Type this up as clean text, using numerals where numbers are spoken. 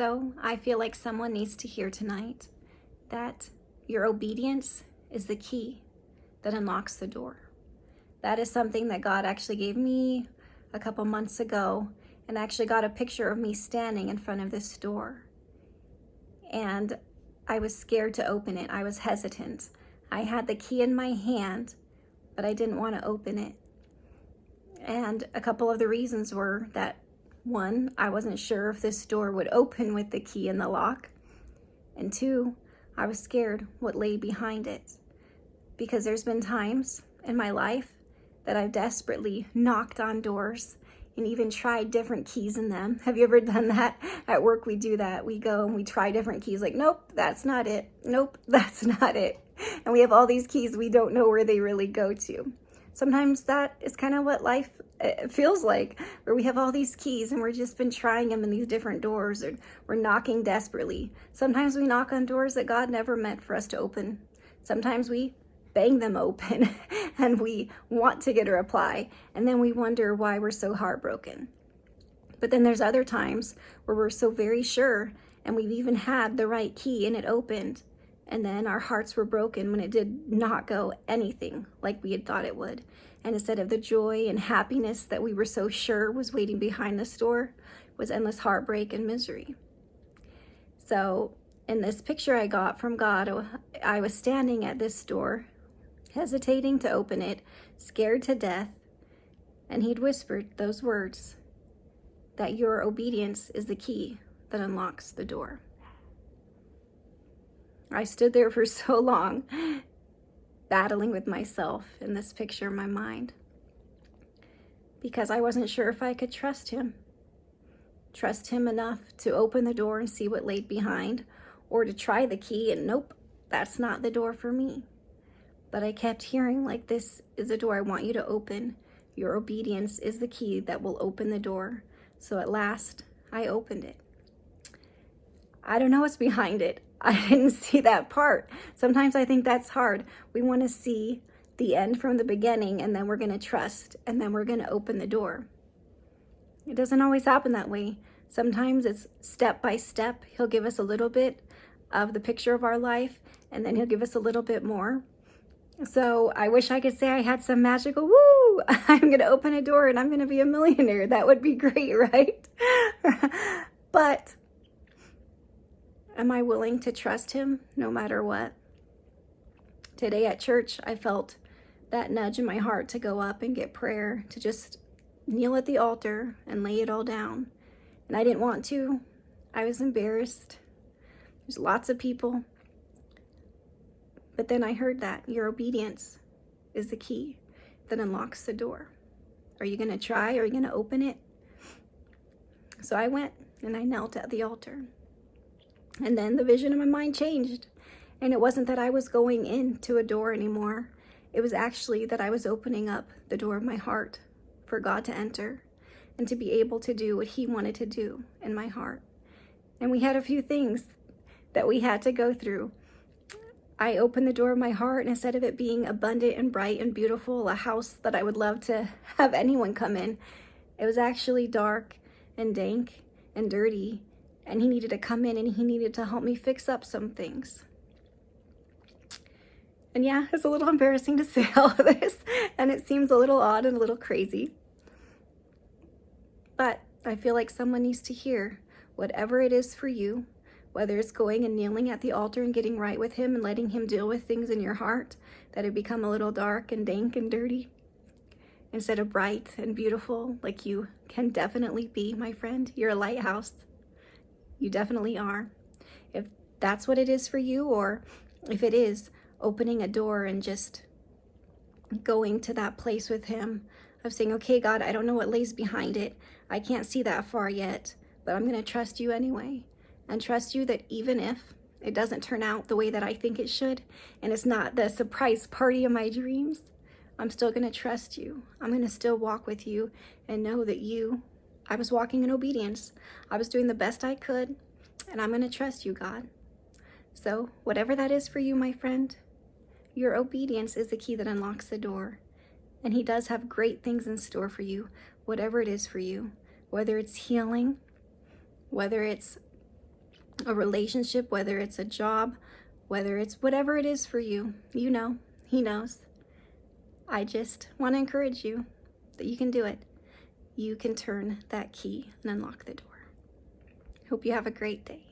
So I feel like someone needs to hear tonight that your obedience is the key that unlocks the door. That is something that God actually gave me a couple months ago, and I actually got a picture of me standing in front of this door. And I was scared to open it. I was hesitant. I had the key in my hand, but I didn't want to open it. And a couple of the reasons were that, one, I wasn't sure if this door would open with the key in the lock. And two, I was scared what lay behind it. Because there's been times in my life that I've desperately knocked on doors and even tried different keys in them. Have you ever done that? At work, we do that. We go and we try different keys, like, nope, that's not it. Nope, that's not it. And we have all these keys, we don't know where they really go to. Sometimes that is kind of what life feels like, where we have all these keys and we're just been trying them in these different doors, and we're knocking desperately. Sometimes we knock on doors that God never meant for us to open. Sometimes we bang them open and we want to get a reply, and then we wonder why we're so heartbroken. But then there's other times where we're so very sure and we've even had the right key and it opened, and then our hearts were broken when it did not go anything like we had thought it would. And instead of the joy and happiness that we were so sure was waiting behind this door, was endless heartbreak and misery. So in this picture I got from God, I was standing at this door, hesitating to open it, scared to death, and he'd whispered those words, that your obedience is the key that unlocks the door. I stood there for so long, battling with myself in this picture in my mind, because I wasn't sure if I could trust him enough to open the door and see what laid behind, or to try the key and nope, that's not the door for me. But I kept hearing, like, this is a door I want you to open. Your obedience is the key that will open the door. So at last, I opened it. I don't know what's behind it. I didn't see that part. Sometimes I think that's hard. We want to see the end from the beginning, and then we're going to trust, and then we're going to open the door. It doesn't always happen that way. Sometimes it's step by step. He'll give us a little bit of the picture of our life, and then he'll give us a little bit more. So I wish I could say I had some magical, woo, I'm going to open a door and I'm going to be a millionaire. That would be great, right? But am I willing to trust him no matter what? Today at church, I felt that nudge in my heart to go up and get prayer, to just kneel at the altar and lay it all down. And I didn't want to. I was embarrassed. There's lots of people. But then I heard that your obedience is the key that unlocks the door. Are you going to try? Are you going to open it? So I went and I knelt at the altar. And then the vision in my mind changed. And it wasn't that I was going into a door anymore. It was actually that I was opening up the door of my heart for God to enter and to be able to do what he wanted to do in my heart. And we had a few things that we had to go through. I opened the door of my heart, and instead of it being abundant and bright and beautiful, a house that I would love to have anyone come in, it was actually dark and dank and dirty, and he needed to come in and he needed to help me fix up some things. And yeah, it's a little embarrassing to say all of this, and it seems a little odd and a little crazy. But I feel like someone needs to hear whatever it is for you, whether it's going and kneeling at the altar and getting right with him and letting him deal with things in your heart that have become a little dark and dank and dirty, instead of bright and beautiful like you can definitely be, my friend. You're a lighthouse. You definitely are. If that's what it is for you, or if it is opening a door and just going to that place with him of saying, okay, God, I don't know what lays behind it. I can't see that far yet, but I'm going to trust you anyway. And trust you that even if it doesn't turn out the way that I think it should, and it's not the surprise party of my dreams, I'm still going to trust you. I'm going to still walk with you and know that I was walking in obedience. I was doing the best I could, and I'm going to trust you, God. So whatever that is for you, my friend, your obedience is the key that unlocks the door. And he does have great things in store for you, whatever it is for you, whether it's healing, whether it's a relationship, whether it's a job, whether it's whatever it is for you. You know, he knows. I just want to encourage you that you can do it. You can turn that key and unlock the door. Hope you have a great day.